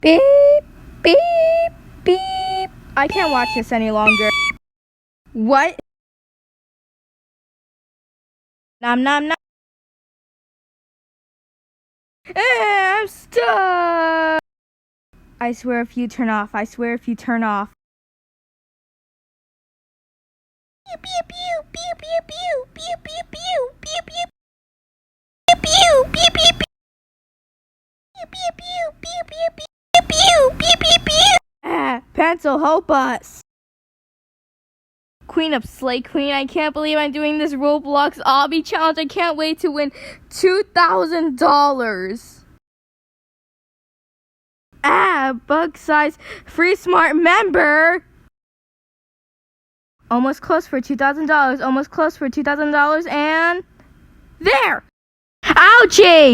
Beep, beep, beep. I can't watch this any longer. What? Nom nom nom. I'm stuck. I swear if you turn off. I swear if you turn off. Pew pew pew pew pew pew pew pew pew pew pew pew pew pew pew Pencil, help us. Queen of Slay Queen, I can't believe I'm doing this Roblox obby challenge. I can't wait to win $2,000. Bug size free smart member. Almost close for $2,000. Almost close for $2,000 and there. Ouchie.